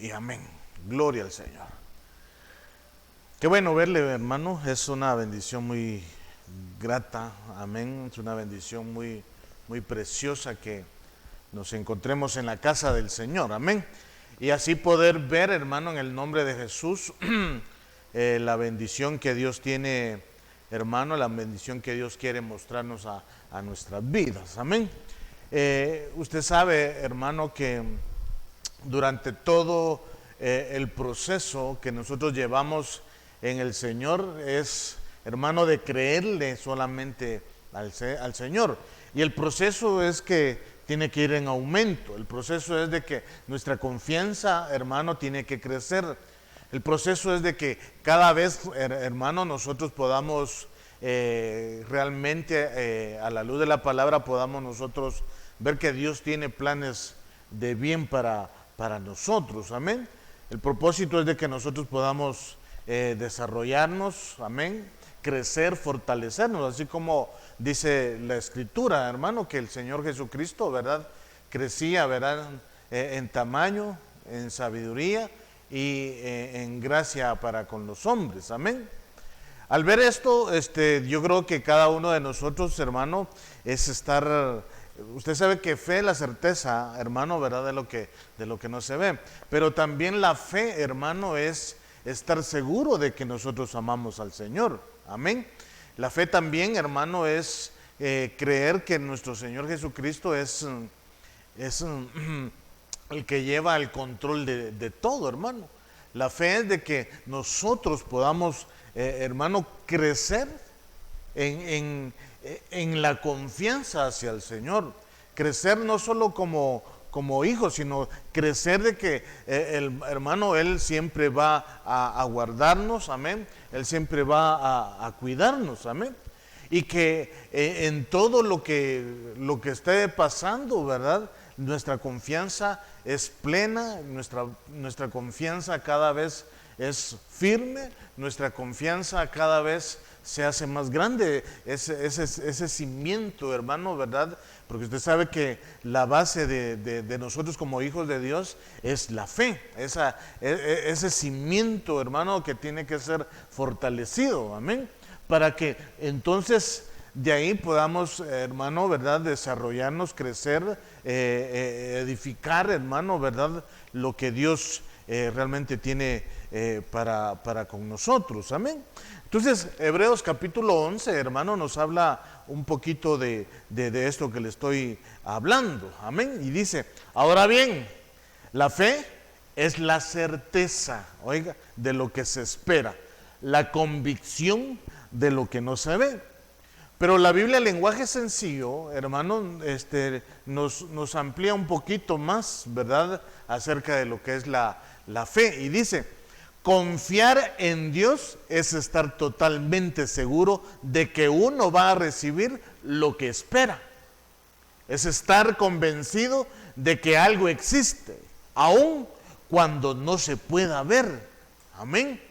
y amén. Gloria al Señor. Qué bueno verle, hermano. Es una bendición muy grata, amén. Es una bendición muy preciosa que nos encontremos en la casa del Señor, amén. Y así poder ver, hermano, en el nombre de Jesús, la bendición que Dios tiene, hermano, la bendición que Dios quiere mostrarnos a nuestras vidas, amén. Usted sabe, hermano, que durante todo el proceso que nosotros llevamos en el Señor es, hermano, de creerle solamente al Señor. Y el proceso es que tiene que ir en aumento. El proceso es de que nuestra confianza, hermano, tiene que crecer. El proceso es de que cada vez, hermano, nosotros podamos realmente, a la luz de la palabra, podamos nosotros ver que Dios tiene planes de bien para nosotros, amén. El propósito es de que nosotros podamos desarrollarnos, amén, crecer, fortalecernos, así como dice la Escritura, hermano, que el Señor Jesucristo, ¿verdad?, crecía, ¿verdad?, en tamaño, en sabiduría y en gracia para con los hombres, amén. Al ver esto, yo creo que cada uno de nosotros, hermano, es estar... Usted sabe que fe es la certeza, hermano, ¿verdad?, de lo que no se ve. Pero también la fe, hermano, es estar seguro de que nosotros amamos al Señor. Amén. La fe también, hermano, es creer que nuestro Señor Jesucristo es el que lleva el control de todo, hermano. La fe es de que nosotros podamos, hermano, crecer en la confianza hacia el Señor. Crecer no solo como hijos, sino crecer de que el hermano, Él siempre va a guardarnos, amén. Él siempre va a cuidarnos, amén. Y que en todo lo que esté pasando, ¿verdad?, nuestra confianza es plena, nuestra confianza cada vez es firme, nuestra confianza cada vez se hace más grande, ese cimiento, hermano, ¿verdad? Porque usted sabe que la base de nosotros como hijos de Dios es la fe, ese cimiento, hermano, que tiene que ser fortalecido, amén, para que entonces de ahí podamos, hermano, ¿verdad?, desarrollarnos, crecer, edificar, hermano, ¿verdad?, lo que Dios realmente tiene para con nosotros, amén. Entonces, Hebreos capítulo 11, hermano, nos habla un poquito de esto que le estoy hablando, amén, y dice, ahora bien, la fe es la certeza, oiga, de lo que se espera, la convicción de lo que no se ve. Pero la Biblia, el lenguaje sencillo, hermano, nos amplía un poquito más, ¿verdad?, acerca de lo que es la fe. Y dice, confiar en Dios es estar totalmente seguro de que uno va a recibir lo que espera. Es estar convencido de que algo existe, aun cuando no se pueda ver. Amén.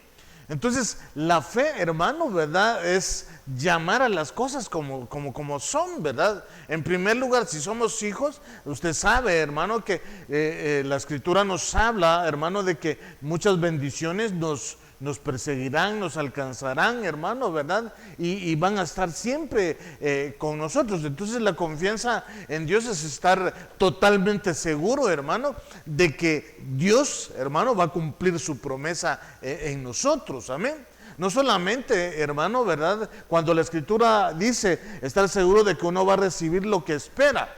Entonces, la fe, hermano, ¿verdad?, es llamar a las cosas como son, ¿verdad? En primer lugar, si somos hijos, usted sabe, hermano, que la Escritura nos habla, hermano, de que muchas bendiciones nos perseguirán, nos alcanzarán, hermano, ¿verdad? Y van a estar siempre con nosotros. Entonces la confianza en Dios es estar totalmente seguro, hermano, de que Dios, hermano, va a cumplir su promesa en nosotros, amén. No solamente, hermano, ¿verdad?, cuando la Escritura dice estar seguro de que uno va a recibir lo que espera,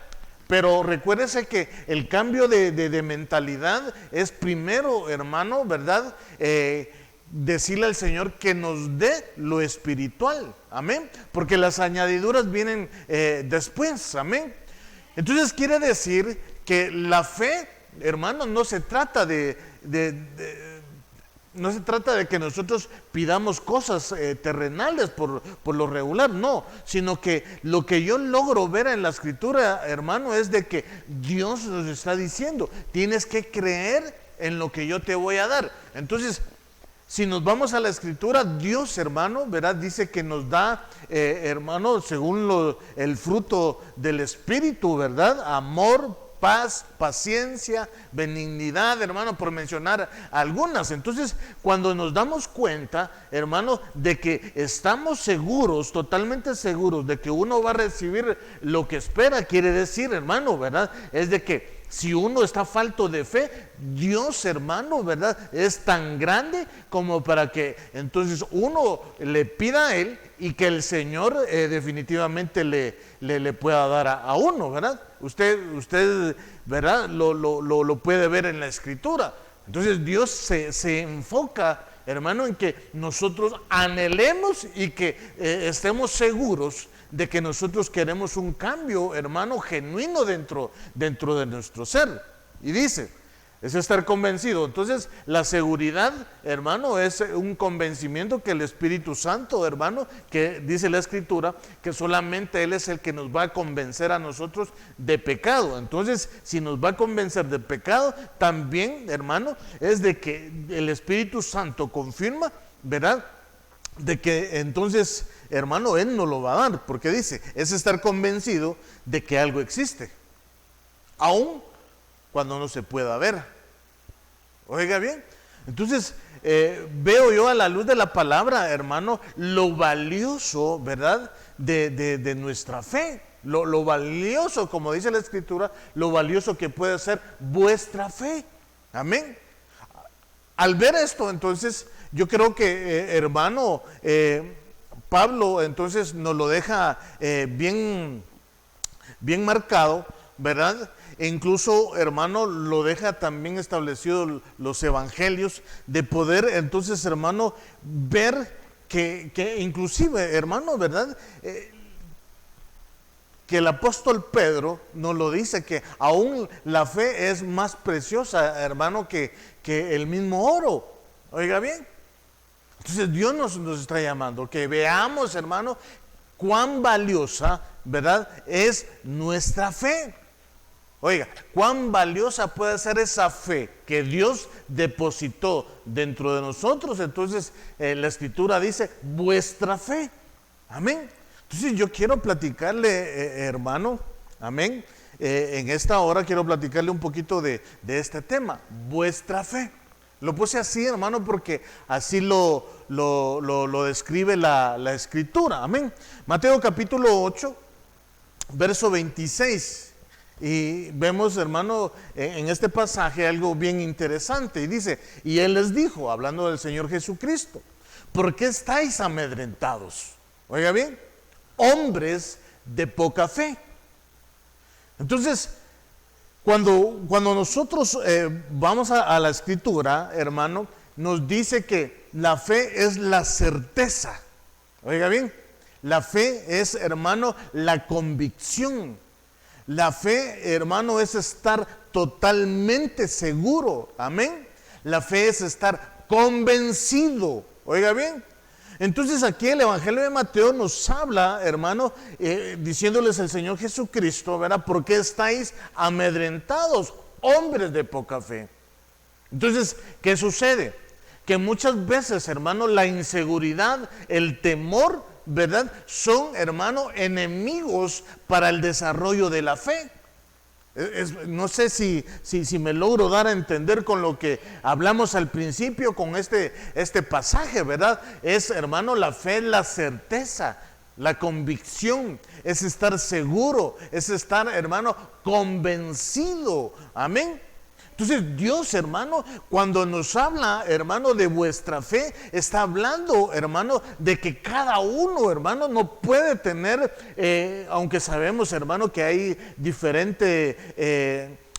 pero recuérdese que el cambio de mentalidad es primero, hermano, ¿verdad?, decirle al Señor que nos dé lo espiritual, amén, porque las añadiduras vienen después, amén. Entonces quiere decir que la fe, hermano, no se trata de que nosotros pidamos cosas terrenales por lo regular, no, sino que lo que yo logro ver en la Escritura, hermano, es de que Dios nos está diciendo, tienes que creer en lo que yo te voy a dar. Entonces, si nos vamos a la Escritura, Dios, hermano, ¿verdad?, dice que nos da, hermano, según el fruto del Espíritu, ¿verdad?, amor, paz, paciencia, benignidad, hermano, por mencionar algunas. Entonces, cuando nos damos cuenta, hermano, de que estamos seguros, totalmente seguros, de que uno va a recibir lo que espera, quiere decir, hermano, ¿verdad? Es de que si uno está falto de fe, Dios, hermano, ¿verdad? Es tan grande como para que entonces uno le pida a Él y que el Señor definitivamente le pueda dar a uno, ¿verdad? Usted ¿verdad? Lo puede ver en la Escritura. Entonces Dios se enfoca, hermano, en que nosotros anhelemos y que estemos seguros de que nosotros queremos un cambio, hermano, genuino dentro de nuestro ser. Y dice, es estar convencido. Entonces, la seguridad, hermano, es un convencimiento que el Espíritu Santo, hermano, que dice la Escritura, que solamente Él es el que nos va a convencer a nosotros de pecado. Entonces, si nos va a convencer de pecado, también, hermano, es de que el Espíritu Santo confirma, ¿verdad?, de que entonces, hermano, Él nos lo va a dar, porque dice, es estar convencido de que algo existe, aun cuando no se pueda ver. Oiga bien, entonces veo yo a la luz de la palabra, hermano, lo valioso, ¿verdad?, de nuestra fe, lo valioso, como dice la Escritura, lo valioso que puede ser vuestra fe. Amén. Al ver esto, entonces, yo creo que, hermano, Pablo entonces nos lo deja bien marcado, ¿verdad? E incluso, hermano, lo deja también establecido los evangelios, de poder entonces, hermano, ver que inclusive, hermano, ¿verdad?, que el apóstol Pedro nos lo dice, que aún la fe es más preciosa, hermano, que el mismo oro. Oiga bien, entonces Dios nos está llamando que veamos, hermano, cuán valiosa, ¿verdad?, es nuestra fe. Oiga, cuán valiosa puede ser esa fe que Dios depositó dentro de nosotros. Entonces la Escritura dice, vuestra fe. Amén. Entonces yo quiero platicarle, hermano, amén, en esta hora quiero platicarle un poquito de este tema, vuestra fe. Lo puse así, hermano, porque así lo describe la Escritura, amén. Mateo capítulo 8, verso 26. Y vemos, hermano, en este pasaje algo bien interesante. Y dice, y Él les dijo, hablando del Señor Jesucristo, ¿por qué estáis amedrentados? Oiga bien, hombres de poca fe. Entonces, cuando nosotros vamos a la Escritura, hermano, nos dice que la fe es la certeza. Oiga bien, la fe es, hermano, la convicción. La fe, hermano, es estar totalmente seguro. Amén. La fe es estar convencido. Oiga bien. Entonces aquí el Evangelio de Mateo nos habla, hermano, diciéndoles el Señor Jesucristo, ¿verdad? ¿Por qué estáis amedrentados, hombres de poca fe? Entonces, ¿qué sucede? Que muchas veces, hermano, la inseguridad, el temor, ¿verdad?, son, hermano, enemigos para el desarrollo de la fe. No sé si me logro dar a entender con lo que hablamos al principio con este pasaje, ¿verdad? Es, hermano, la fe, la certeza, la convicción, es estar seguro, es estar, hermano, convencido. Amén. Entonces Dios, hermano, cuando nos habla, hermano, de vuestra fe, está hablando, hermano, de que cada uno, hermano, no puede tener, aunque sabemos, hermano, que hay diferentes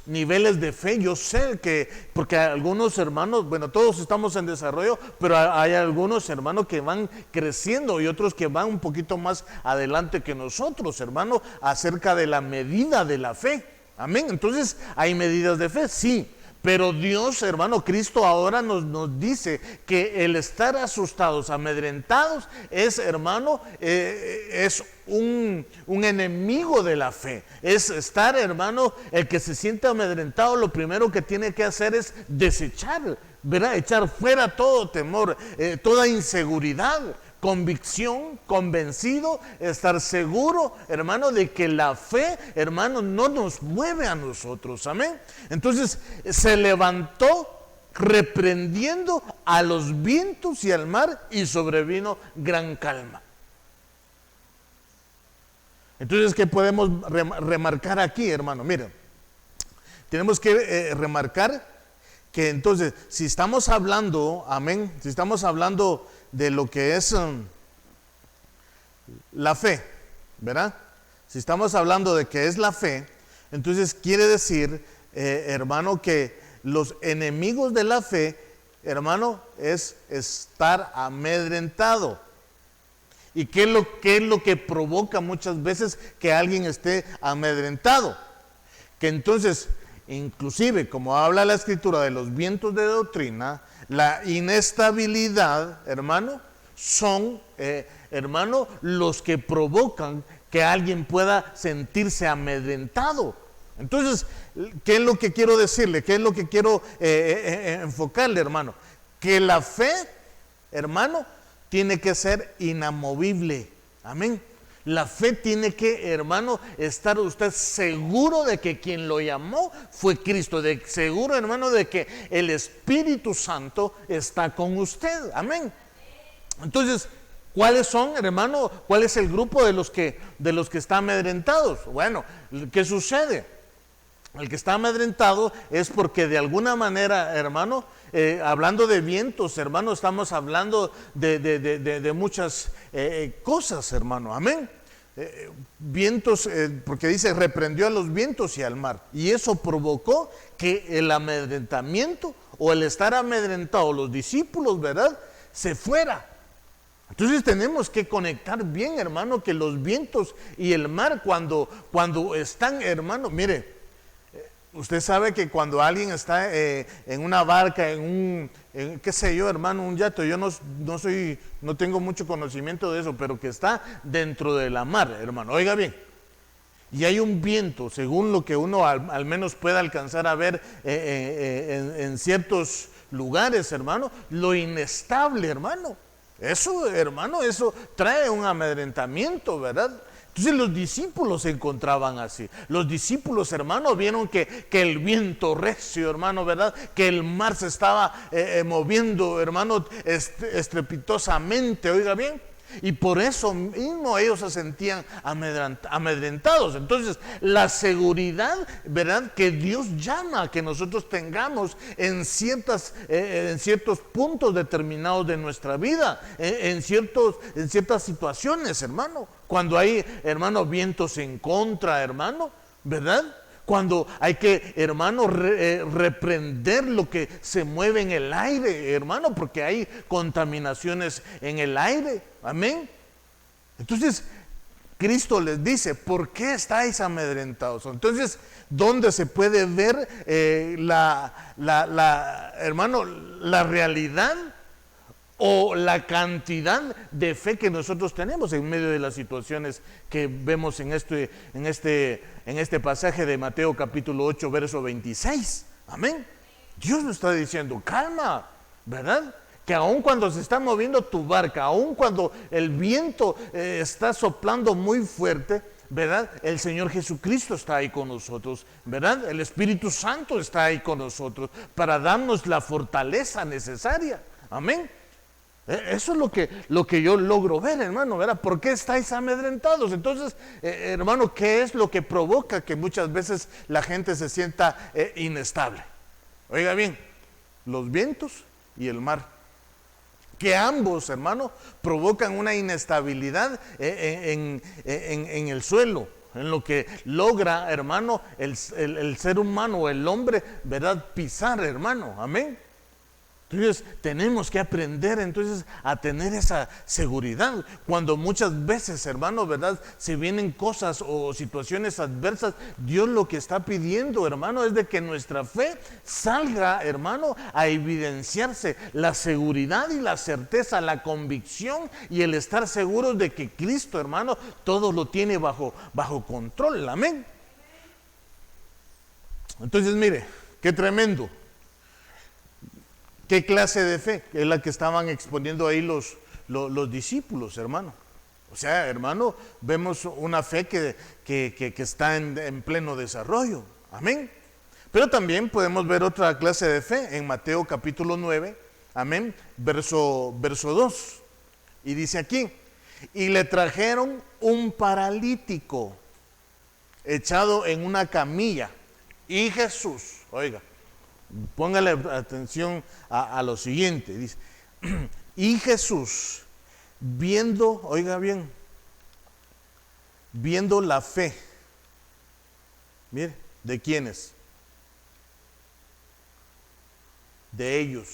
niveles de fe. Yo sé que, porque algunos hermanos, bueno, todos estamos en desarrollo, pero hay algunos hermanos que van creciendo y otros que van un poquito más adelante que nosotros, hermano, acerca de la medida de la fe. Amén. Entonces, ¿hay medidas de fe? Sí. Pero Dios, hermano, Cristo ahora nos dice que el estar asustados, amedrentados, es, hermano, es un enemigo de la fe. Es estar, hermano, el que se siente amedrentado, lo primero que tiene que hacer es desechar, ¿verdad? Echar fuera todo temor, toda inseguridad. convicción, convencido, estar seguro, hermano, de que la fe, hermano, no nos mueve a nosotros, amén. Entonces se levantó reprendiendo a los vientos y al mar, y sobrevino gran calma. Entonces, ¿qué podemos remarcar aquí, hermano? Miren, tenemos que remarcar que entonces, si estamos hablando, amén, si estamos hablando de lo que es la fe, ¿verdad? Si estamos hablando de que es la fe, entonces quiere decir, hermano, que los enemigos de la fe, hermano, es estar amedrentado. ¿Y qué es lo que provoca muchas veces que alguien esté amedrentado? Que entonces, inclusive, como habla la Escritura de los vientos de doctrina, la inestabilidad, hermano, son, hermano, los que provocan que alguien pueda sentirse amedrentado. Entonces, ¿qué es lo que quiero decirle? ¿Qué es lo que quiero enfocarle, hermano? Que la fe, hermano, tiene que ser inamovible. Amén. La fe tiene que, hermano, estar usted seguro de que quien lo llamó fue Cristo, seguro, hermano, de que el Espíritu Santo está con usted. Amén. Entonces, ¿cuáles son, hermano? ¿Cuál es el grupo de los que están amedrentados? Bueno, ¿qué sucede? El que está amedrentado es porque de alguna manera, hermano, hablando de vientos, hermano, estamos hablando de muchas cosas, hermano, amén. Vientos, porque dice, reprendió a los vientos y al mar. Y eso provocó que el amedrentamiento o el estar amedrentado, los discípulos, ¿verdad?, se fuera. Entonces tenemos que conectar bien, hermano, que los vientos y el mar cuando están, hermano, mire, usted sabe que cuando alguien está en una barca, qué sé yo, hermano, un yate, yo no tengo mucho conocimiento de eso, pero que está dentro de la mar, hermano, oiga bien, y hay un viento, según lo que uno al menos pueda alcanzar a ver en ciertos lugares, hermano, lo inestable, hermano, eso, hermano, eso trae un amedrentamiento, ¿verdad? Entonces los discípulos se encontraban así. Los discípulos, hermano, vieron que el viento recio, hermano, ¿verdad? Que el mar se estaba moviendo, hermano, estrepitosamente, oiga bien. Y por eso mismo ellos se sentían amedrentados. Entonces, la seguridad, ¿verdad?, que Dios llama a que nosotros tengamos en ciertos puntos determinados de nuestra vida, en ciertas situaciones, hermano. Cuando hay, hermano, vientos en contra, hermano, ¿verdad? Cuando hay que, hermano, reprender lo que se mueve en el aire, hermano, porque hay contaminaciones en el aire. Amén. Entonces, Cristo les dice, ¿por qué estáis amedrentados? Entonces, ¿dónde se puede ver hermano, la realidad o la cantidad de fe que nosotros tenemos en medio de las situaciones que vemos en este pasaje de Mateo capítulo 8, verso 26? Amén. Dios nos está diciendo, calma, ¿verdad? Que aun cuando se está moviendo tu barca, aun cuando el viento está soplando muy fuerte, ¿verdad?, el Señor Jesucristo está ahí con nosotros, ¿verdad? El Espíritu Santo está ahí con nosotros para darnos la fortaleza necesaria. Amén. Eso es lo que yo logro ver, hermano, ¿verdad? ¿Por qué estáis amedrentados? Entonces, hermano, ¿qué es lo que provoca que muchas veces la gente se sienta inestable? Oiga bien, los vientos y el mar, que ambos, hermano, provocan una inestabilidad en el suelo, en lo que logra, hermano, el ser humano, el hombre, ¿verdad?, pisar, hermano, amén. Entonces tenemos que aprender entonces a tener esa seguridad cuando muchas veces, hermano, ¿verdad?, se vienen cosas o situaciones adversas. Dios lo que está pidiendo, hermano, es de que nuestra fe salga, hermano, a evidenciarse la seguridad y la certeza, la convicción y el estar seguros de que Cristo, hermano, todo lo tiene bajo control. Amén. Entonces, mire, qué tremendo. ¿Qué clase de fe? Es la que estaban exponiendo ahí los los discípulos, hermano. O sea, hermano, vemos una fe que está en pleno desarrollo. Amén. Pero también podemos ver otra clase de fe en Mateo capítulo 9, amén, verso 2. Y dice aquí, y le trajeron un paralítico echado en una camilla. Y Jesús, oiga, póngale atención a lo siguiente, dice, y Jesús, viendo, oiga bien, viendo la fe, mire, ¿de quiénes? De ellos.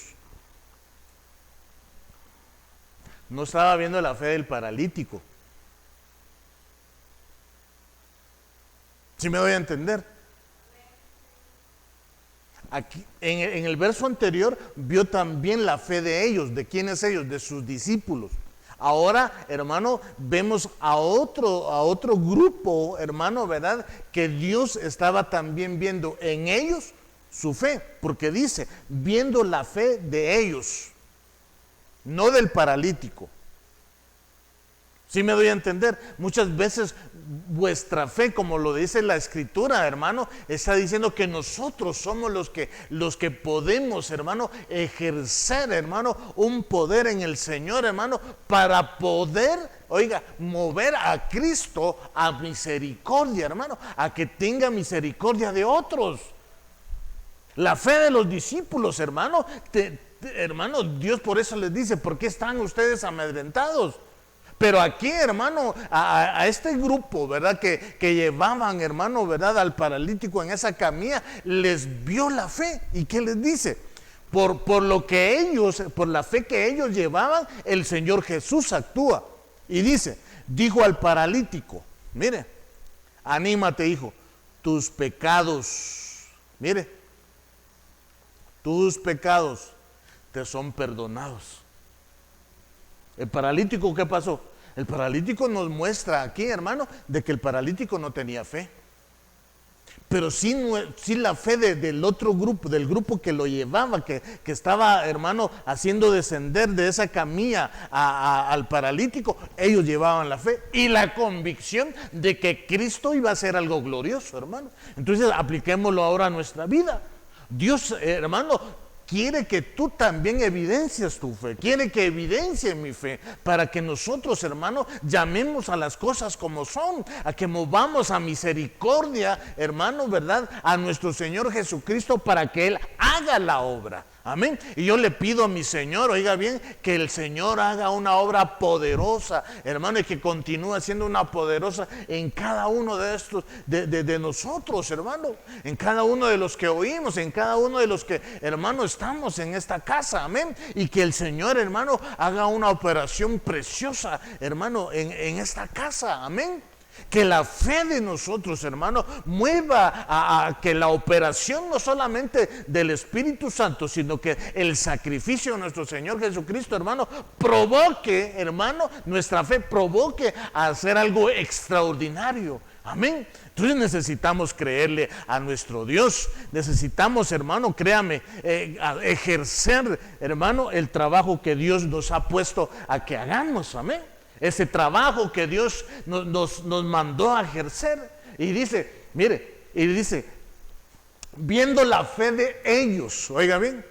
No estaba viendo la fe del paralítico. ¿Sí me doy a entender? Aquí, en el verso anterior, vio también la fe de ellos. ¿De quiénes ellos? De sus discípulos. Ahora, hermano, vemos a otro grupo, hermano, ¿verdad? Que Dios estaba también viendo en ellos su fe, porque dice, viendo la fe de ellos, no del paralítico. ¿Sí me doy a entender? Muchas veces vuestra fe, como lo dice la Escritura, hermano, está diciendo que nosotros somos los que podemos, hermano, ejercer, hermano, un poder en el Señor, hermano, para poder, oiga, mover a Cristo a misericordia, hermano, a que tenga misericordia de otros. La fe de los discípulos, hermano, hermano, Dios por eso les dice, ¿por qué están ustedes amedrentados? Pero aquí, hermano, a este grupo, ¿verdad? Que llevaban, hermano, ¿verdad? Al paralítico en esa camilla, les vio la fe. ¿Y qué les dice? Por la fe que ellos llevaban, el Señor Jesús actúa. Y dice, dijo al paralítico, mire, anímate, hijo, tus pecados, mire, tus pecados te son perdonados. El paralítico, ¿qué pasó? El paralítico nos muestra aquí, hermano, de que el paralítico no tenía fe. Pero sí la fe del otro grupo, del grupo que lo llevaba, que estaba, hermano, haciendo descender de esa camilla al paralítico. Ellos llevaban la fe y la convicción de que Cristo iba a hacer algo glorioso, hermano. Entonces apliquémoslo ahora a nuestra vida. Dios, hermano, quiere que tú también evidencies tu fe, quiere que evidencie mi fe, para que nosotros, hermano, llamemos a las cosas como son, a que movamos a misericordia, hermano, ¿verdad? A nuestro Señor Jesucristo para que Él haga la obra. Amén. Y yo le pido a mi Señor, oiga bien, que el Señor haga una obra poderosa, hermano, y que continúe siendo una poderosa en cada uno de estos, de nosotros, hermano, en cada uno de los que oímos, en cada uno de los que, hermano, estamos en esta casa, amén. Y que el Señor, hermano, haga una operación preciosa, hermano, en esta casa, amén. Que la fe de nosotros, hermano, mueva a que la operación no solamente del Espíritu Santo, sino que el sacrificio de nuestro Señor Jesucristo, hermano, provoque, hermano, nuestra fe provoque a hacer algo extraordinario. Amén. Entonces necesitamos creerle a nuestro Dios. Necesitamos, hermano, créame, ejercer, hermano, el trabajo que Dios nos ha puesto a que hagamos. Amén. Ese trabajo que Dios nos mandó a ejercer. Y dice, mire, y dice, viendo la fe de ellos, oiga bien,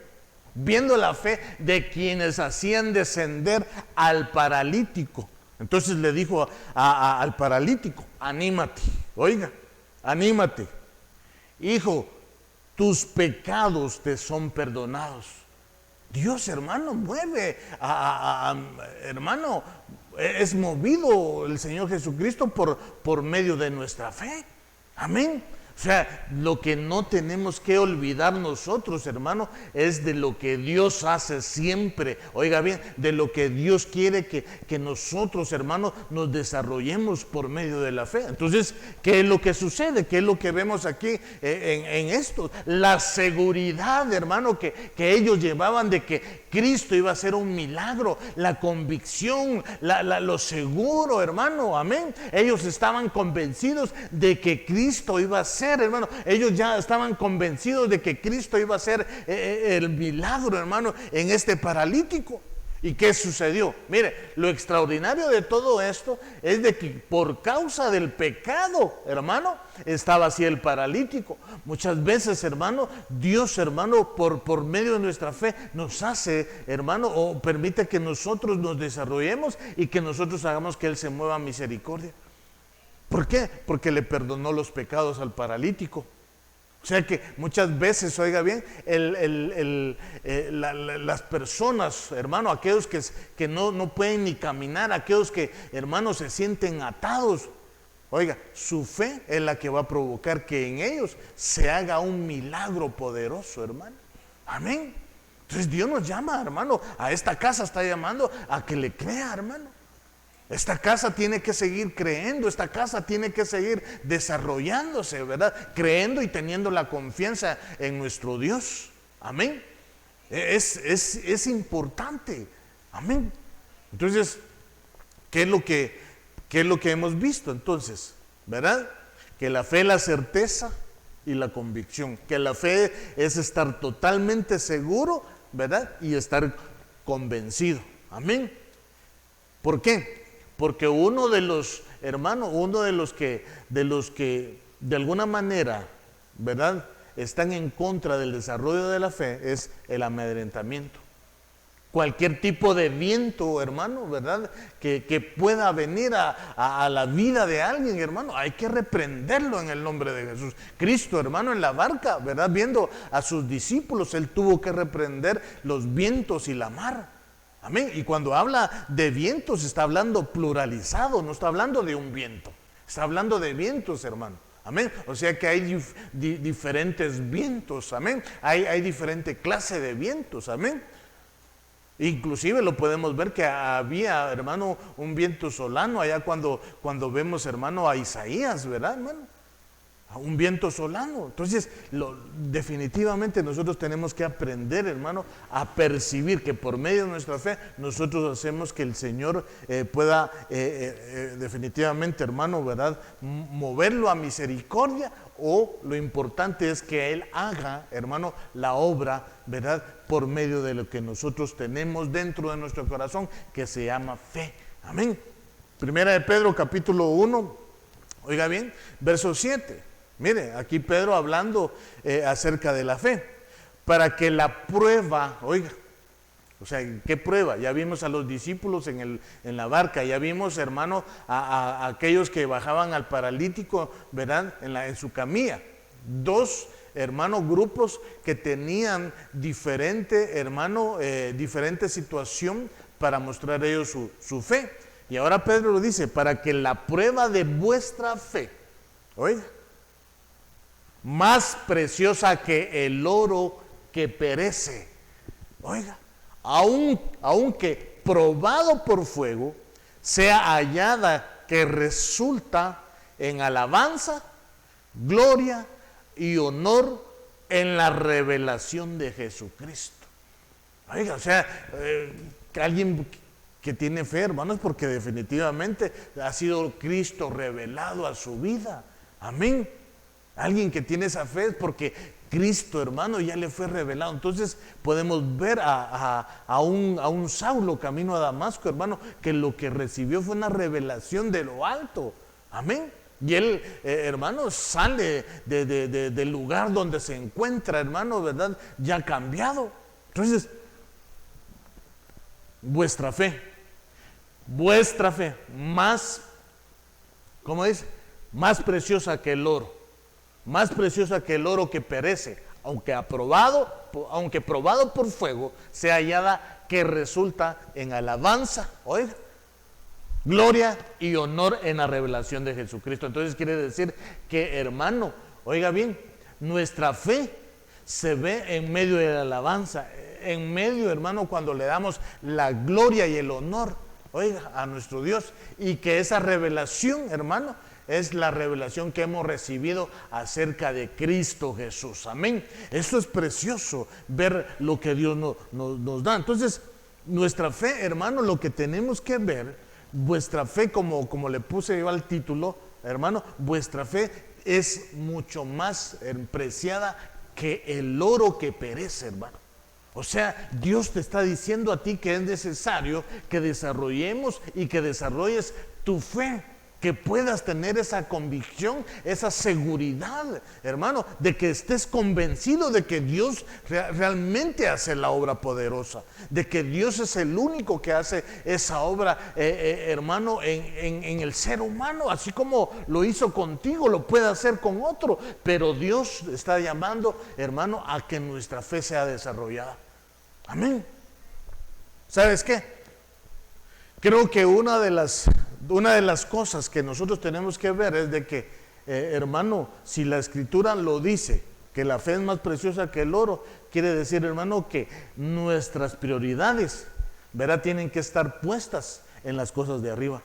viendo la fe de quienes hacían descender al paralítico. Entonces le dijo al paralítico, anímate, oiga, anímate, hijo, tus pecados te son perdonados. Dios, hermano, mueve, hermano, es movido el Señor Jesucristo por medio de nuestra fe. Amén. O sea, lo que no tenemos que olvidar nosotros, hermano, es de lo que Dios hace siempre. Oiga bien, de lo que Dios quiere que nosotros, hermano, nos desarrollemos por medio de la fe. Entonces, ¿qué es lo que sucede? ¿Qué es lo que vemos aquí en esto? La seguridad, hermano, que ellos llevaban de que Cristo iba a hacer un milagro, la convicción, lo seguro, hermano, amén. Ellos estaban convencidos de que Cristo iba a hacer, hermano, ellos ya estaban convencidos de que Cristo iba a hacer el milagro, hermano, en este paralítico. ¿Y qué sucedió? Mire, lo extraordinario de todo esto es de que por causa del pecado, hermano, estaba así el paralítico. Muchas veces, hermano, Dios, hermano, por medio de nuestra fe nos hace, hermano, o permite que nosotros nos desarrollemos y que nosotros hagamos que Él se mueva a misericordia. ¿Por qué? Porque le perdonó los pecados al paralítico. O sea que muchas veces, oiga bien, las personas, hermano, aquellos que no pueden ni caminar, aquellos que, hermano, se sienten atados, oiga, su fe es la que va a provocar que en ellos se haga un milagro poderoso, hermano. Amén. Entonces Dios nos llama, hermano, a esta casa está llamando a que le crea, hermano. Esta casa tiene que seguir creyendo, esta casa tiene que seguir desarrollándose, ¿verdad? Creyendo y teniendo la confianza en nuestro Dios. Amén. Es importante. Amén. Entonces, ¿qué es lo que hemos visto entonces? ¿Verdad? Que la fe es la certeza y la convicción. Que la fe es estar totalmente seguro, ¿verdad? Y estar convencido. Amén. ¿Por qué? Porque uno de los hermanos, uno de los que de alguna manera, ¿verdad?, están en contra del desarrollo de la fe es el amedrentamiento. Cualquier tipo de viento, hermano, ¿verdad?, que pueda venir a la vida de alguien, hermano, hay que reprenderlo en el nombre de Jesús. Cristo, hermano, en la barca, ¿verdad?, viendo a sus discípulos, Él tuvo que reprender los vientos y la mar. Amén. Y cuando habla de vientos, está hablando pluralizado, no está hablando de un viento. Está hablando de vientos, hermano. Amén. O sea que hay diferentes vientos. Amén. Hay diferente clase de vientos. Amén. Inclusive lo podemos ver que había, hermano, un viento solano allá cuando vemos, hermano, a Isaías, ¿verdad, hermano? Un viento solano. Entonces, definitivamente nosotros tenemos que aprender, hermano, a percibir que por medio de nuestra fe nosotros hacemos que el Señor pueda definitivamente, hermano, ¿verdad?, moverlo a misericordia, o lo importante es que Él haga, hermano, la obra, ¿verdad?, por medio de lo que nosotros tenemos dentro de nuestro corazón, que se llama fe. Amén. Primera de Pedro, capítulo 1, oiga bien, verso 7. Mire, aquí Pedro hablando acerca de la fe, para que la prueba, oiga, o sea, ¿qué prueba? Ya vimos a los discípulos en la barca, ya vimos, hermano, a aquellos que bajaban al paralítico, ¿verdad?, en su camilla. Dos, hermano, grupos que tenían diferente, hermano, diferente situación para mostrar ellos su fe. Y ahora Pedro lo dice, para que la prueba de vuestra fe, oiga, más preciosa que el oro que perece, oiga, aunque probado por fuego, sea hallada que resulta en alabanza, gloria y honor en la revelación de Jesucristo. Oiga, o sea, que alguien que tiene fe, hermanos, porque definitivamente ha sido Cristo revelado a su vida. Amén. Alguien que tiene esa fe es porque Cristo, hermano, ya le fue revelado. Entonces podemos ver a un Saulo camino a Damasco, hermano, que lo que recibió fue una revelación de lo alto. Amén. Y él, hermano, sale del lugar donde se encuentra, hermano, ¿verdad?, ya cambiado. Entonces, vuestra fe, más, ¿cómo dice?, más preciosa que el oro. Más preciosa que el oro que perece, aunque probado por fuego, sea hallada que resulta en alabanza, oiga, gloria y honor en la revelación de Jesucristo. Entonces quiere decir que, hermano, oiga bien, nuestra fe se ve en medio de la alabanza, en medio, hermano, cuando le damos la gloria y el honor, oiga, a nuestro Dios, y que esa revelación, hermano, es la revelación que hemos recibido acerca de Cristo Jesús. Amén. Eso es precioso, ver lo que Dios nos da. Entonces, nuestra fe, hermano, lo que tenemos que ver, vuestra fe, como le puse yo al título, hermano, vuestra fe es mucho más preciada que el oro que perece, hermano. O sea, Dios te está diciendo a ti que es necesario que desarrollemos y que desarrolles tu fe, que puedas tener esa convicción, esa seguridad, hermano, de que estés convencido de que Dios realmente hace la obra poderosa, de que Dios es el único que hace esa obra, hermano, en el ser humano, así como lo hizo contigo, lo puede hacer con otro, pero Dios está llamando, hermano, a que nuestra fe sea desarrollada. Amén. ¿Sabes qué? Creo que una de las cosas que nosotros tenemos que ver es de que, hermano, si la Escritura lo dice, que la fe es más preciosa que el oro, quiere decir, hermano, que nuestras prioridades, ¿verdad?, tienen que estar puestas en las cosas de arriba.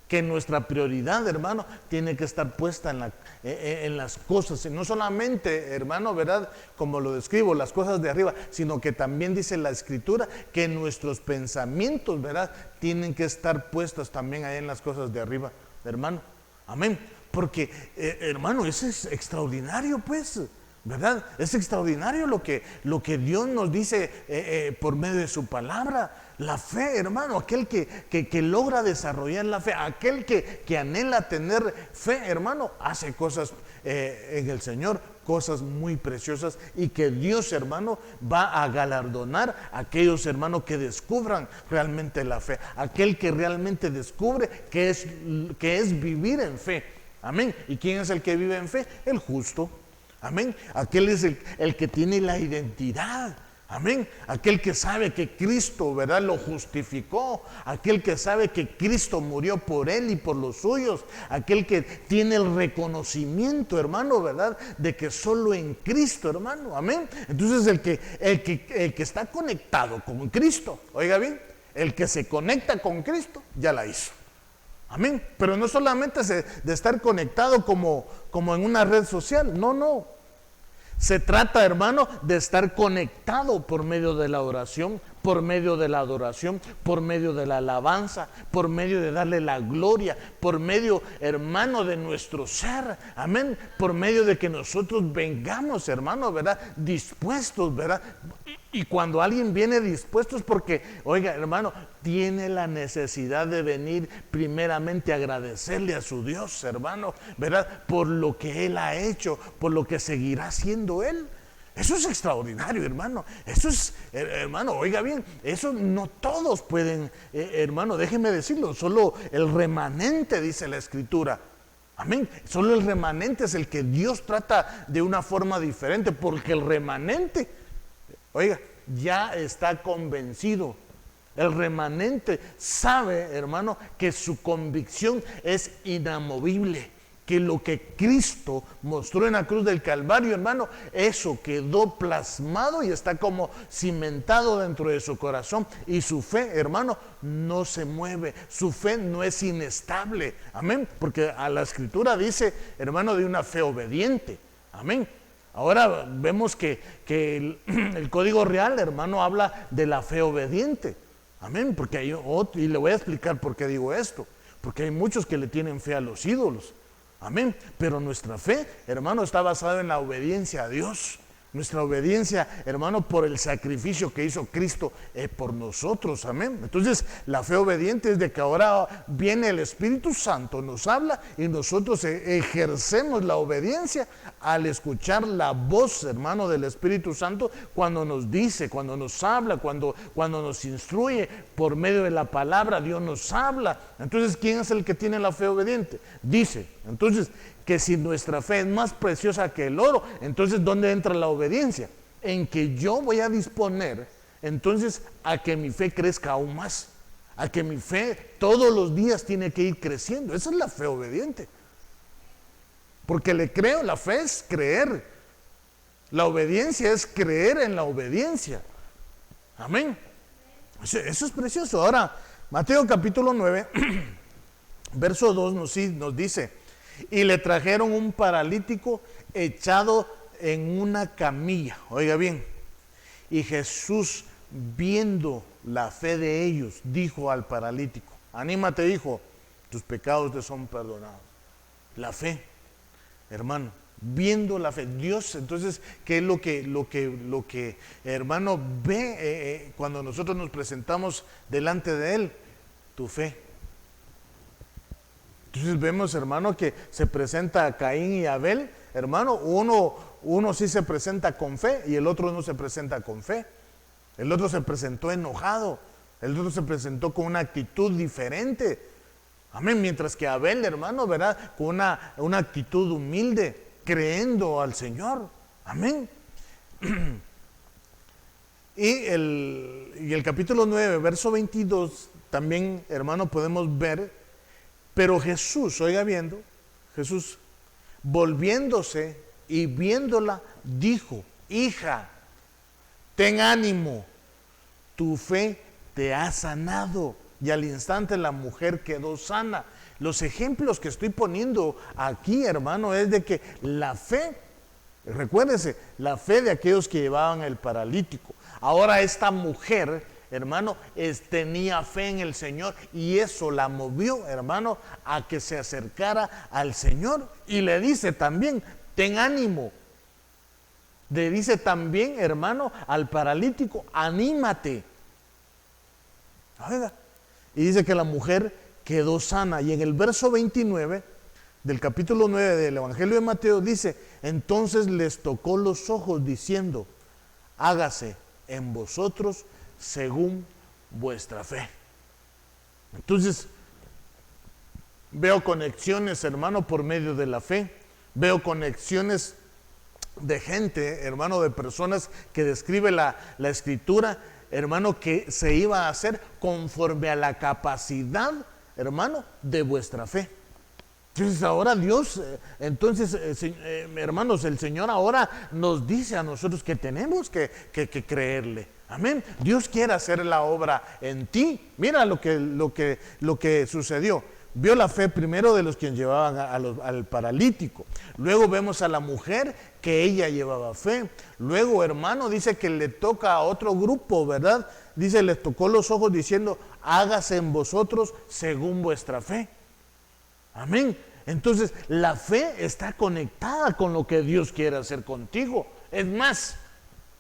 Que nuestra prioridad, hermano, tiene que estar puesta en las cosas, y no solamente, hermano, ¿verdad?, como lo describo, las cosas de arriba, sino que también dice la Escritura que nuestros pensamientos, ¿verdad?, tienen que estar puestos también ahí en las cosas de arriba, hermano. Amén. Porque, hermano, eso es extraordinario, pues, ¿verdad? Es extraordinario lo que Dios nos dice por medio de su palabra. La fe, hermano, aquel que logra desarrollar la fe, aquel que anhela tener fe, hermano, hace cosas en el Señor, cosas muy preciosas, y que Dios, hermano, va a galardonar a aquellos, hermanos, que descubran realmente la fe, aquel que realmente descubre que es vivir en fe. Amén. ¿Y quién es el que vive en fe? El justo. Amén. Aquel es el que tiene la identidad. Amén. Aquel que sabe que Cristo, ¿verdad?, lo justificó. Aquel que sabe que Cristo murió por él y por los suyos. Aquel que tiene el reconocimiento, hermano, ¿verdad?, de que solo en Cristo, hermano. Amén. Entonces el que está conectado con Cristo, oiga bien, el que se conecta con Cristo ya la hizo. Amén. Pero no solamente de estar conectado como en una red social. No. Se trata, hermano, de estar conectado por medio de la oración, por medio de la adoración, por medio de la alabanza, por medio de darle la gloria, por medio, hermano, de nuestro ser. Amén. Por medio de que nosotros vengamos, hermano, ¿verdad?, dispuestos, ¿verdad? Y cuando alguien viene dispuesto es porque, oiga, hermano, tiene la necesidad de venir primeramente a agradecerle a su Dios, hermano, ¿verdad?, por lo que Él ha hecho, por lo que seguirá haciendo Él. Eso es extraordinario, hermano. Eso es, hermano, oiga bien, eso no todos pueden, hermano, déjeme decirlo, solo el remanente, dice la Escritura. Amén. Solo el remanente es el que Dios trata de una forma diferente, porque el remanente, oiga, ya está convencido. El remanente sabe, hermano, que su convicción es inamovible, que lo que Cristo mostró en la cruz del Calvario, hermano, eso quedó plasmado y está como cimentado dentro de su corazón. Y su fe, hermano, no se mueve, su fe no es inestable. Amén. Porque a la Escritura dice, hermano, de una fe obediente. Amén. Ahora vemos que el Código Real, hermano, habla de la fe obediente. Amén. Porque hay otro, y le voy a explicar por qué digo esto. Porque hay muchos que le tienen fe a los ídolos. Amén. Pero nuestra fe, hermano, está basada en la obediencia a Dios. Nuestra obediencia, hermano, por el sacrificio que hizo Cristo por nosotros. Amén. Entonces, la fe obediente es de que ahora viene el Espíritu Santo, nos habla y nosotros ejercemos la obediencia al escuchar la voz, hermano, del Espíritu Santo cuando nos dice, cuando nos habla, cuando nos instruye por medio de la palabra. Dios nos habla. Entonces, ¿quién es el que tiene la fe obediente? Dice, entonces, que si nuestra fe es más preciosa que el oro, entonces ¿dónde entra la obediencia? En que yo voy a disponer entonces a que mi fe crezca aún más, a que mi fe todos los días tiene que ir creciendo. Esa es la fe obediente. Porque le creo, la fe es creer. La obediencia es creer en la obediencia. Amén. Eso es precioso. Ahora, Mateo capítulo 9, verso 2 nos dice: y le trajeron un paralítico echado en una camilla. Oiga bien. Y Jesús, viendo la fe de ellos, dijo al paralítico: anímate, hijo, tus pecados te son perdonados. La fe, hermano, Viendo la fe. Dios, entonces, ¿qué es lo que hermano ve cuando nosotros nos presentamos delante de Él? Tu fe. Entonces vemos, hermano, que se presenta Caín y Abel. Hermano, uno sí se presenta con fe y el otro no se presenta con fe. El otro se presentó enojado. El otro se presentó con una actitud diferente. Amén. Mientras que Abel, hermano, ¿verdad? Con una actitud humilde, creyendo al Señor. Amén. Y el capítulo 9, verso 22, también, hermano, podemos ver, pero Jesús, oiga viendo, Jesús, volviéndose y viéndola, dijo: hija, ten ánimo, tu fe te ha sanado. Y al instante la mujer quedó sana. Los ejemplos que estoy poniendo aquí, hermano, es de que la fe, recuérdese, la fe de aquellos que llevaban el paralítico. Ahora esta mujer, hermano, tenía fe en el Señor y eso la movió, hermano, a que se acercara al Señor. Y le dice también: ten ánimo. Le dice también, hermano, al paralítico: anímate. Oiga. Y dice que la mujer quedó sana. Y en el verso 29 del capítulo 9 del Evangelio de Mateo dice: entonces les tocó los ojos diciendo: hágase en vosotros según vuestra fe. Entonces veo conexiones, hermano, por medio de la fe. Veo conexiones de gente, hermano, de personas que describe la Escritura, hermano, que se iba a hacer conforme a la capacidad, hermano, de vuestra fe. Entonces ahora Dios, hermanos, el Señor ahora nos dice a nosotros que tenemos que creerle. Amén. Dios quiere hacer la obra en ti. Mira lo que sucedió. Vio la fe primero de los que llevaban al paralítico. Luego vemos a la mujer que ella llevaba fe. Luego, hermano, dice que le toca a otro grupo, ¿verdad? Dice: les tocó los ojos diciendo: hágase en vosotros según vuestra fe. Amén. Entonces, la fe está conectada con lo que Dios quiere hacer contigo. Es más,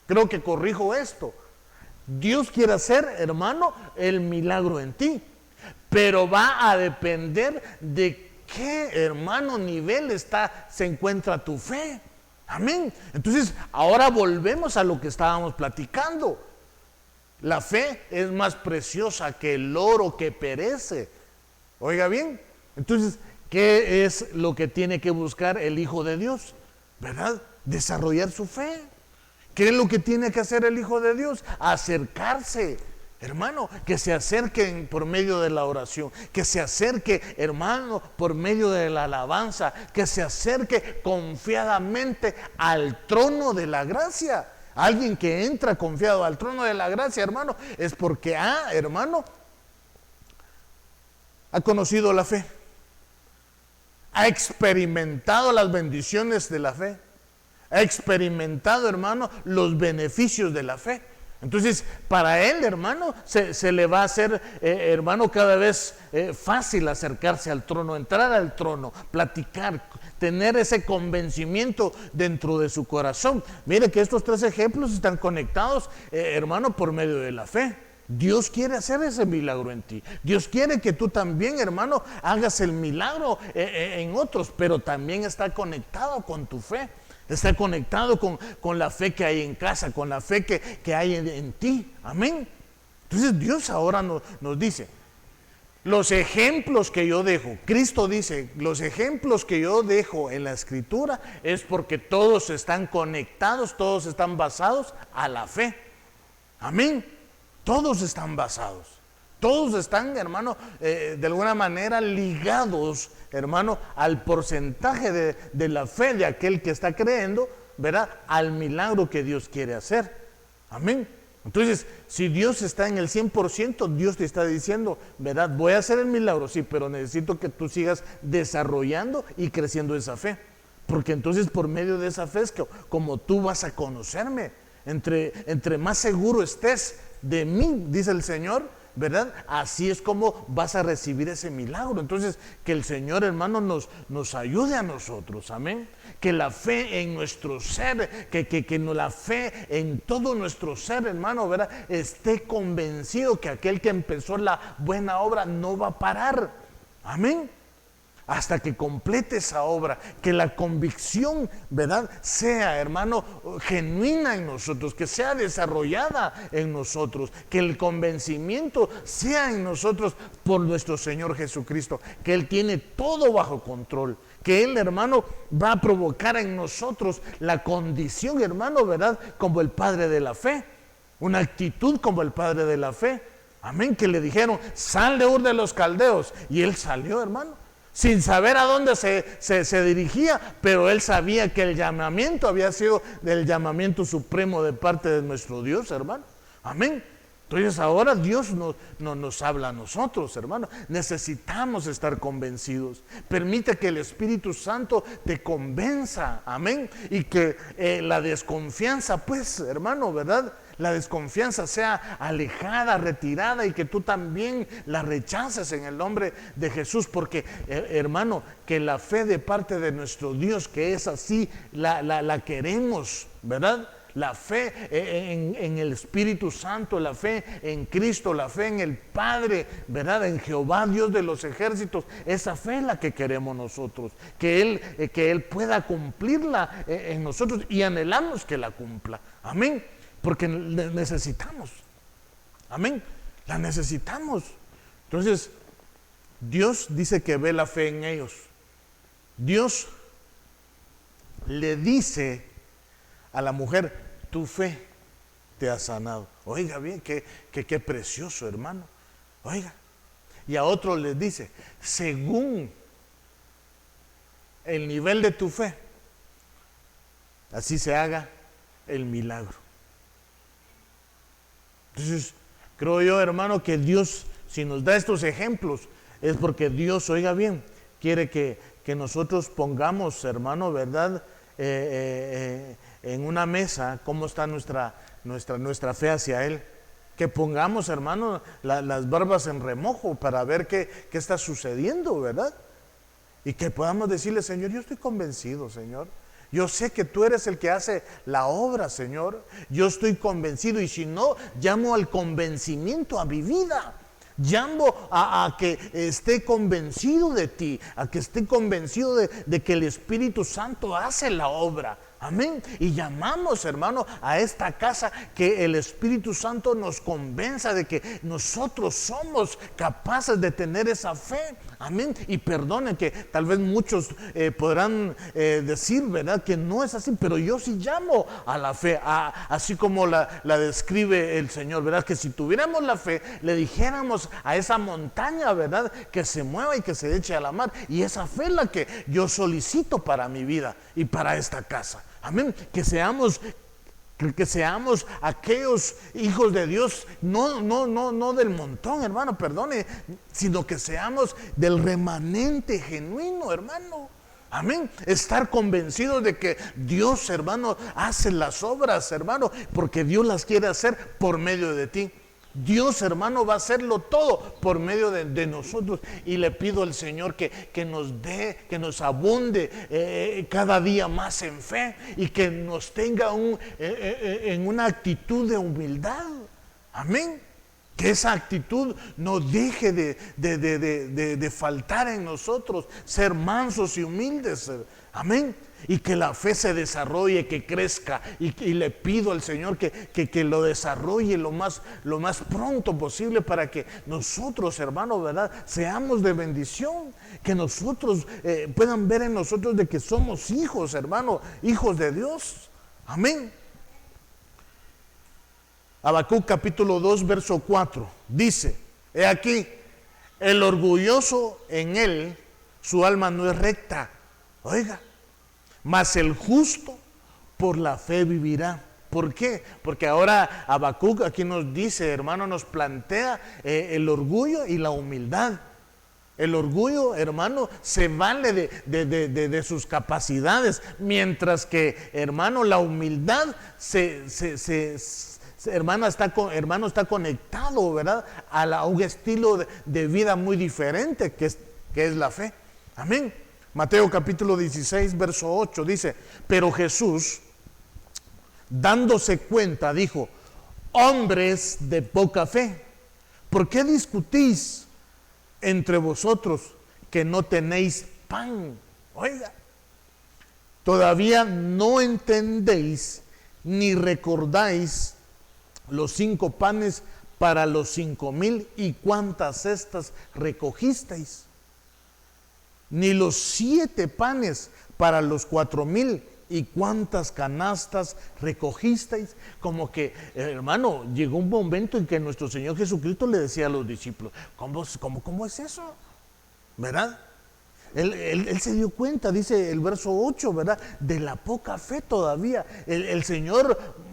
creo que corrijo esto. Dios quiere hacer, hermano, el milagro en ti. Pero va a depender de qué, hermano, nivel se encuentra tu fe. Amén. Entonces, ahora volvemos a lo que estábamos platicando. La fe es más preciosa que el oro que perece. Oiga bien. Entonces, ¿qué es lo que tiene que buscar el Hijo de Dios? ¿Verdad? Desarrollar su fe. ¿Qué es lo que tiene que hacer el Hijo de Dios? Acercarse. Hermano, que se acerquen por medio de la oración, que se acerque, hermano, por medio de la alabanza, que se acerque confiadamente al trono de la gracia. Alguien que entra confiado al trono de la gracia, hermano, es porque hermano, ha conocido la fe, ha experimentado las bendiciones de la fe, ha experimentado, hermano, los beneficios de la fe. Entonces, para él, hermano, se le va a hacer, hermano, cada vez fácil acercarse al trono, entrar al trono, platicar, tener ese convencimiento dentro de su corazón. Mire que estos tres ejemplos están conectados, hermano, por medio de la fe. Dios quiere hacer ese milagro en ti. Dios quiere que tú también, hermano, hagas el milagro en otros, pero también está conectado con tu fe. Está conectado con la fe que hay en casa, con la fe que hay en ti. Amén. Entonces Dios ahora nos dice, los ejemplos que yo dejo, Cristo dice, los ejemplos que yo dejo en la Escritura es porque todos están conectados, todos están basados a la fe. Amén. Todos están basados. Todos están, hermano, de alguna manera ligados, hermano, al porcentaje de la fe de aquel que está creyendo, ¿verdad? Al milagro que Dios quiere hacer. Amén. Entonces, si Dios está en el 100%, Dios te está diciendo, ¿verdad? Voy a hacer el milagro, sí, pero necesito que tú sigas desarrollando y creciendo esa fe. Porque entonces por medio de esa fe es que como tú vas a conocerme, entre más seguro estés de mí, dice el Señor, ¿verdad? Así es como vas a recibir ese milagro. Entonces, que el Señor, hermano, nos ayude a nosotros, amén. Que la fe en nuestro ser, que la fe en todo nuestro ser, hermano, ¿verdad? Esté convencido que aquel que empezó la buena obra no va a parar, amén, hasta que complete esa obra. Que la convicción, ¿verdad?, sea, hermano, genuina en nosotros, que sea desarrollada en nosotros, que el convencimiento sea en nosotros por nuestro Señor Jesucristo, que Él tiene todo bajo control, que Él, hermano, va a provocar en nosotros la condición, hermano, ¿verdad?, como el Padre de la fe, una actitud como el Padre de la fe, amén. Que le dijeron, sal de Ur de los Caldeos, y Él salió, hermano, sin saber a dónde se dirigía, pero él sabía que el llamamiento había sido el llamamiento supremo de parte de nuestro Dios, hermano. Amén. Entonces ahora Dios nos habla a nosotros, hermano. Necesitamos estar convencidos. Permite que el Espíritu Santo te convenza, amén. Y que la desconfianza, pues, hermano, ¿verdad?, la desconfianza sea alejada, retirada, y que tú también la rechaces en el nombre de Jesús, porque, hermano, que la fe de parte de nuestro Dios, que es así, la queremos, ¿verdad? La fe en el Espíritu Santo, la fe en Cristo, la fe en el Padre, ¿verdad?, en Jehová, Dios de los ejércitos. Esa fe es la que queremos nosotros, que Él pueda cumplirla en nosotros, y anhelamos que la cumpla, amén. Porque necesitamos, amén, la necesitamos. Entonces, Dios dice que ve la fe en ellos. Dios le dice a la mujer, tu fe te ha sanado. Oiga bien, qué precioso, hermano. Oiga, y a otro les dice, según el nivel de tu fe, así se haga el milagro. Entonces, creo yo, hermano, que Dios, si nos da estos ejemplos, es porque Dios, oiga bien, quiere que nosotros pongamos, hermano, ¿verdad?, en una mesa cómo está nuestra fe hacia Él. Que pongamos, hermano, las barbas en remojo para ver qué está sucediendo, ¿verdad? Y que podamos decirle, Señor, yo estoy convencido, Señor. Yo sé que tú eres el que hace la obra, Señor. Yo estoy convencido, y si no, llamo al convencimiento a mi vida. Llamo a que esté convencido de ti, a que esté convencido de que el Espíritu Santo hace la obra. Amén. Y llamamos, hermano, a esta casa que el Espíritu Santo nos convenza de que nosotros somos capaces de tener esa fe. Amén. Y perdonen que tal vez muchos podrán decir, ¿verdad?, que no es así, pero yo sí llamo a la fe, así como la describe el Señor, ¿verdad? Que si tuviéramos la fe, le dijéramos a esa montaña, ¿verdad?, que se mueva y que se eche a la mar. Y esa fe es la que yo solicito para mi vida y para esta casa. Amén. Que seamos aquellos hijos de Dios, no del montón, hermano, perdone, sino que seamos del remanente genuino, hermano. Amén. Estar convencidos de que Dios, hermano, hace las obras, hermano, porque Dios las quiere hacer por medio de ti. Dios, hermano, va a hacerlo todo por medio de nosotros. Y le pido al Señor que nos dé, que nos abunde cada día más en fe, y que nos tenga en una actitud de humildad. Amén. Que esa actitud no deje de faltar en nosotros, ser mansos y humildes. Amén. Y que la fe se desarrolle, que crezca, y le pido al Señor que lo desarrolle lo más pronto posible, para que nosotros, hermanos, ¿verdad?, seamos de bendición, que nosotros puedan ver en nosotros de que somos hijos, hermano, hijos de Dios. Amén. Habacuc capítulo 2 verso 4 dice, he aquí, el orgulloso en él, su alma no es recta. Oiga, mas el justo por la fe vivirá. ¿Por qué? Porque ahora Habacuc aquí nos dice, hermano, nos plantea el orgullo y la humildad. El orgullo, hermano, se vale de sus capacidades, mientras que, hermano, la humildad se hermano, está conectado, ¿verdad? A un estilo de vida muy diferente que es la fe. Amén. Mateo capítulo 16, verso 8 dice: pero Jesús, dándose cuenta, dijo: hombres de poca fe, ¿por qué discutís entre vosotros que no tenéis pan? Oiga, todavía no entendéis ni recordáis los 5 panes para los 5,000 y cuántas cestas recogisteis, ni los 7 panes para los 4,000 y cuántas canastas recogisteis. Como que, hermano, llegó un momento en que nuestro Señor Jesucristo le decía a los discípulos: ¿Cómo es eso? ¿Verdad? Él se dio cuenta, dice el verso 8, ¿verdad? De la poca fe todavía. El Señor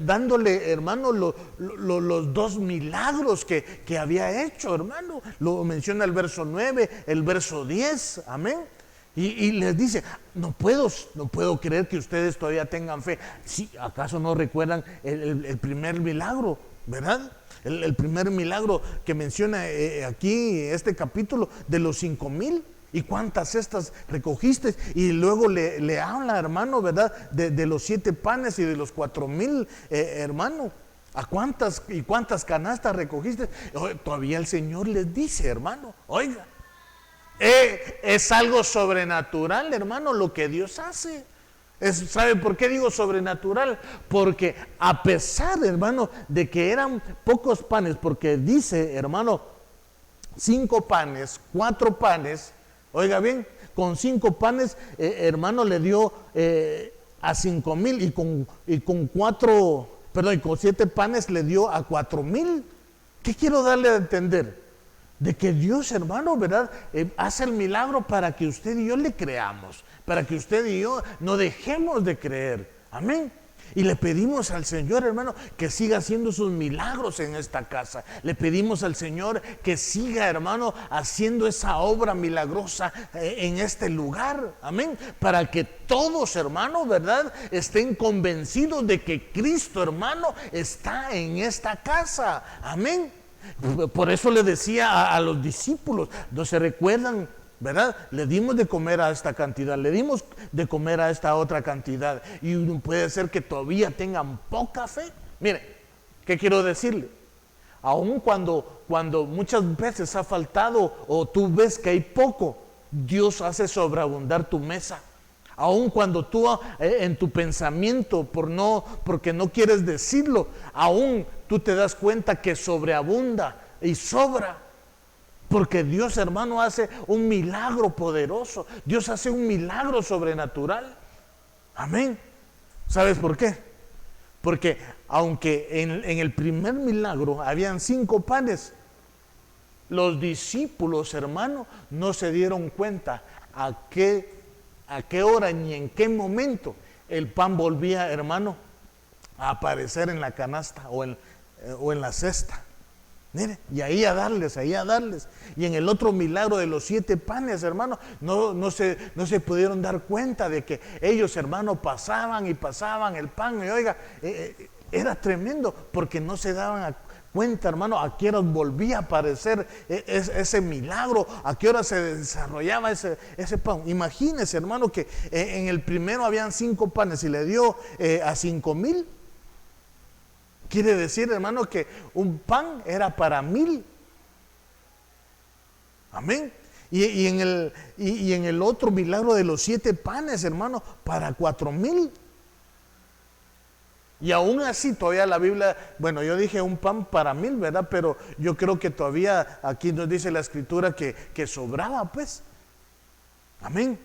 dándole, hermano, los 2 milagros que había hecho, hermano. Lo menciona el verso 9, el verso 10, amén. Y les dice: no puedo creer que ustedes todavía tengan fe. ¿Sí, acaso no recuerdan el primer milagro, verdad? El primer milagro que menciona aquí este capítulo, de los 5,000 y cuántas cestas recogiste, y luego le habla, hermano, ¿verdad? De los 7 panes y de los 4,000, hermano. ¿A cuántas canastas recogiste? Todavía el Señor les dice, hermano, oiga, es algo sobrenatural, hermano, lo que Dios hace. ¿Sabe por qué digo sobrenatural? Porque a pesar, hermano, de que eran pocos panes, porque dice, hermano, 5 panes, 4 panes, oiga bien, con 5 panes, hermano, le dio a 5,000 y con 7 panes le dio a 4,000. ¿Qué quiero darle a entender? De que Dios, hermano, ¿verdad? Hace el milagro para que usted y yo le creamos, para que usted y yo no dejemos de creer. Amén. Y le pedimos al Señor, hermano, que siga haciendo sus milagros en esta casa. Le pedimos al Señor que siga, hermano, haciendo esa obra milagrosa en este lugar. Amén. Para que todos, hermano, ¿verdad?, estén convencidos de que Cristo, hermano, está en esta casa. Amén. Por eso le decía a los discípulos, no se recuerdan, ¿verdad? Le dimos de comer a esta cantidad, le dimos de comer a esta otra cantidad, y puede ser que todavía tengan poca fe. Mire, ¿qué quiero decirle? Aun cuando muchas veces ha faltado o tú ves que hay poco, Dios hace sobreabundar tu mesa. Aun cuando tú en tu pensamiento, porque no quieres decirlo, aún tú te das cuenta que sobreabunda y sobra. Porque Dios, hermano, hace un milagro poderoso. Dios hace un milagro sobrenatural. Amén. ¿Sabes por qué? Porque aunque en el primer milagro habían 5 panes, los discípulos, hermano, no se dieron cuenta a qué hora ni en qué momento el pan volvía, hermano, a aparecer en la canasta o en la cesta. Mire, y ahí a darles. Y en el otro milagro de los 7 panes, hermano, no se pudieron dar cuenta de que ellos, hermano, pasaban el pan. Y oiga, era tremendo, porque no se daban cuenta, hermano, a qué hora volvía a aparecer ese milagro, a qué hora se desarrollaba ese pan. Imagínese, hermano, que en el primero habían 5 panes y le dio a 5,000. Quiere decir, hermano, que un pan era para 1,000. Amén. Y en el otro milagro de los 7 panes, hermano, para 4,000. Y aún así todavía la Biblia, bueno, yo dije un pan para 1,000, ¿verdad? Pero yo creo que todavía aquí nos dice la Escritura que sobraba, pues. Amén.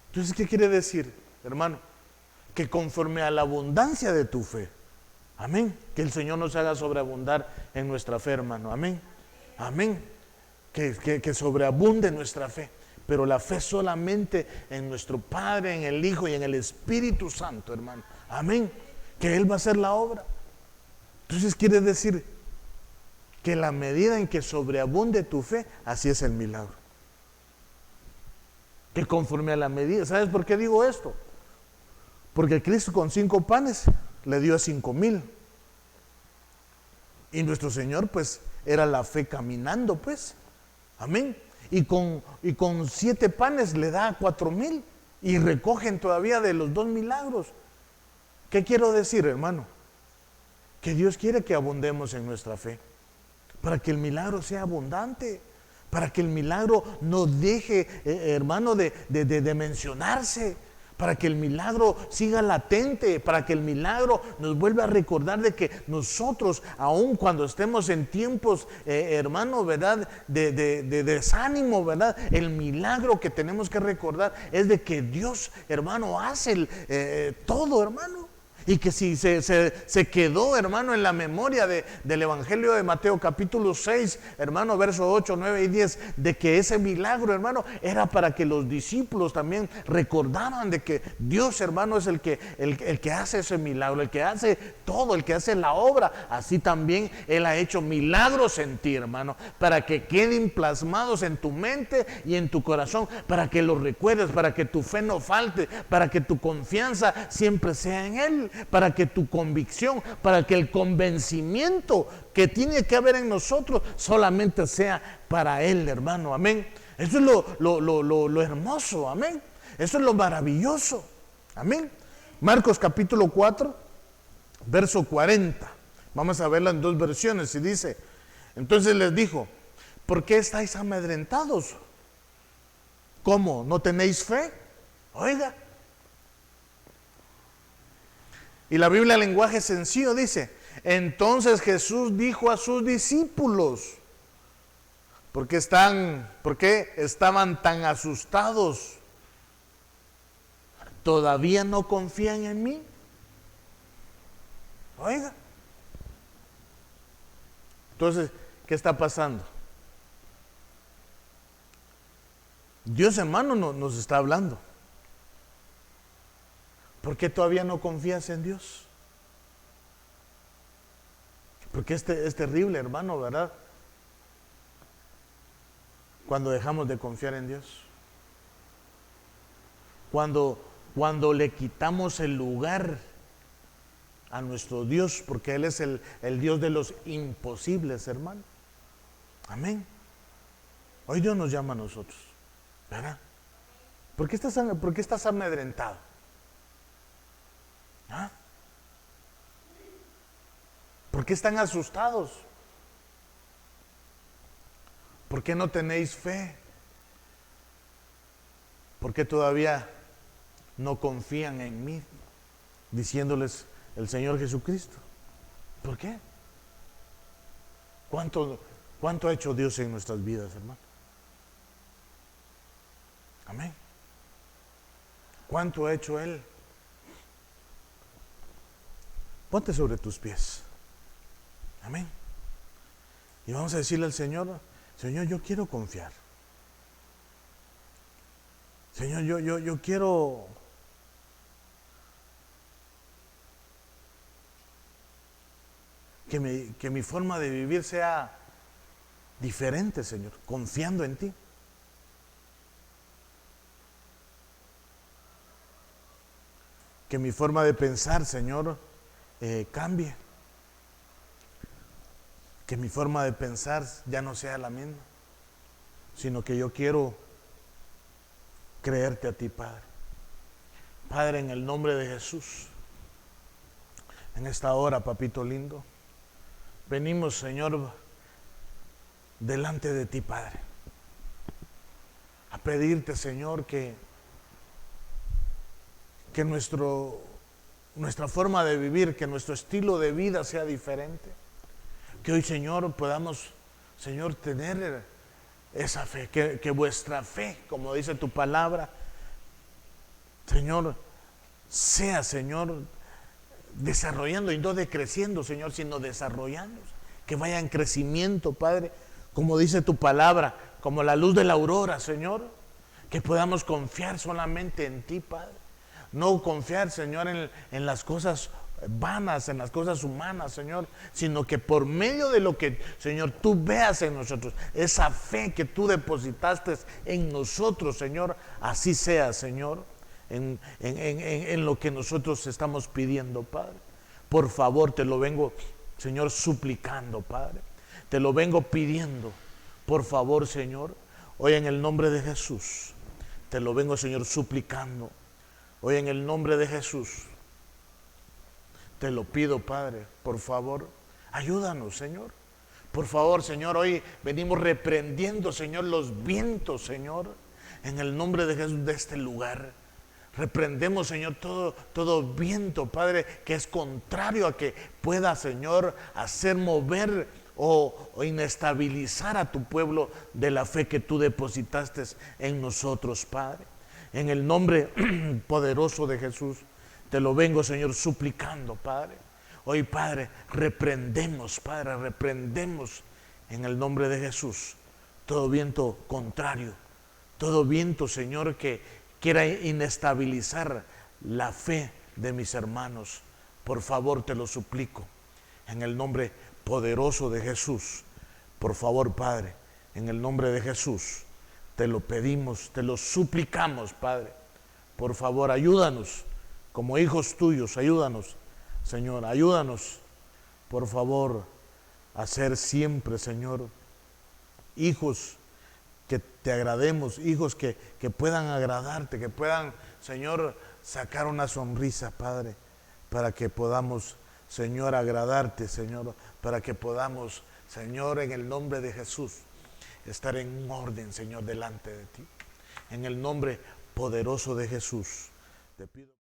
Entonces, ¿qué quiere decir, hermano? Que conforme a la abundancia de tu fe, amén, que el Señor nos haga sobreabundar en nuestra fe, hermano. Amén. Amén. Que sobreabunde nuestra fe. Pero la fe solamente en nuestro Padre, en el Hijo y en el Espíritu Santo, hermano. Amén. Que Él va a hacer la obra. Entonces quiere decir que la medida en que sobreabunde tu fe, así es el milagro. Que conforme a la medida. ¿Sabes por qué digo esto? Porque Cristo con 5 panes le dio a 5,000. Y nuestro Señor pues era la fe caminando pues. Amén. Y con 7 panes le da a 4,000 y recogen todavía de los 2 milagros. ¿Qué quiero decir, hermano? Que Dios quiere que abundemos en nuestra fe, para que el milagro sea abundante, para que el milagro no deje, hermano, de mencionarse, para que el milagro siga latente, para que el milagro nos vuelva a recordar de que nosotros, aun cuando estemos en tiempos, hermano, ¿verdad?, de desánimo, ¿verdad?, el milagro que tenemos que recordar es de que Dios, hermano, hace todo, hermano. Y que si se quedó, hermano, en la memoria del Evangelio de Mateo capítulo 6, hermano, versos 8, 9 y 10, de que ese milagro, hermano, era para que los discípulos también recordaran de que Dios, hermano, es el que hace ese milagro, el que hace todo, el que hace la obra. Así también Él ha hecho milagros en ti, hermano, para que queden plasmados en tu mente y en tu corazón, para que los recuerdes, para que tu fe no falte, para que tu confianza siempre sea en Él, para que tu convicción, para que el convencimiento que tiene que haber en nosotros solamente sea para Él, hermano. Amén. Eso es lo hermoso. Amén. Eso es lo maravilloso. Amén. Marcos capítulo 4, verso 40. Vamos a verla en 2 versiones. Y dice: entonces les dijo, ¿por qué estáis amedrentados? ¿Cómo? ¿No tenéis fe? Oiga. Y la Biblia, en lenguaje sencillo, dice: entonces Jesús dijo a sus discípulos, ¿por qué estaban tan asustados? ¿Todavía no confían en mí? Oiga. Entonces, ¿qué está pasando? Dios, hermano, nos está hablando. ¿Por qué todavía no confías en Dios? Porque es terrible, hermano, ¿verdad? Cuando dejamos de confiar en Dios. Cuando le quitamos el lugar a nuestro Dios, porque Él es el Dios de los imposibles, hermano. Amén. Hoy Dios nos llama a nosotros, ¿verdad? ¿Por qué estás amedrentado? ¿Ah? ¿Por qué están asustados? ¿Por qué no tenéis fe? ¿Por qué todavía no confían en mí? Diciéndoles el Señor Jesucristo. ¿Por qué? ¿Cuánto ha hecho Dios en nuestras vidas, hermano? Amén. ¿Cuánto ha hecho Él? Ponte sobre tus pies. Amén. Y vamos a decirle al Señor: Señor, yo quiero confiar. Señor, yo quiero que mi forma de vivir sea diferente, Señor, confiando en ti. Que mi forma de pensar, Señor, cambie. Que mi forma de pensar ya no sea la misma, sino que yo quiero creerte a ti, Padre. Padre, en el nombre de Jesús, en esta hora, papito lindo, venimos, Señor, delante de ti, Padre, a pedirte, Señor, que nuestra forma de vivir, que nuestro estilo de vida sea diferente. Que hoy, Señor, podamos, Señor, tener esa fe, que vuestra fe, como dice tu palabra, Señor, sea, Señor, desarrollando y no decreciendo, Señor, sino desarrollando, que vaya en crecimiento, Padre, como dice tu palabra, como la luz de la aurora, Señor, que podamos confiar solamente en ti, Padre. No confiar, Señor, en las cosas vanas, en las cosas humanas, Señor, sino que por medio de lo que, Señor, tú veas en nosotros, esa fe que tú depositaste en nosotros, Señor, así sea, Señor, en lo que nosotros estamos pidiendo, Padre. Por favor, te lo vengo Señor, suplicando, Padre. Te lo vengo pidiendo, por favor, Señor. Hoy en el nombre de Jesús, te lo vengo, Señor, suplicando. Hoy en el nombre de Jesús, te lo pido, Padre, por favor, ayúdanos, Señor. Por favor, Señor, hoy venimos reprendiendo, Señor, los vientos, Señor, en el nombre de Jesús de este lugar. Reprendemos, Señor, todo viento, Padre, que es contrario a que pueda, Señor, hacer mover o inestabilizar a tu pueblo de la fe que tú depositaste en nosotros, Padre. En el nombre poderoso de Jesús, te lo vengo, Señor, suplicando, Padre. Hoy, Padre, reprendemos, Padre, reprendemos en el nombre de Jesús todo viento contrario, todo viento, Señor, que quiera inestabilizar la fe de mis hermanos. Por favor, te lo suplico, en el nombre poderoso de Jesús. Por favor, Padre, en el nombre de Jesús, te lo pedimos, te lo suplicamos, Padre. Por favor, ayúdanos, como hijos tuyos, ayúdanos, Señor, ayúdanos, por favor, a ser siempre, Señor, hijos que te agrademos, hijos que puedan agradarte, que puedan, Señor, sacar una sonrisa, Padre, para que podamos, Señor, agradarte, Señor, para que podamos, Señor, en el nombre de Jesús, estar en un orden, Señor, delante de ti. En el nombre poderoso de Jesús, te pido.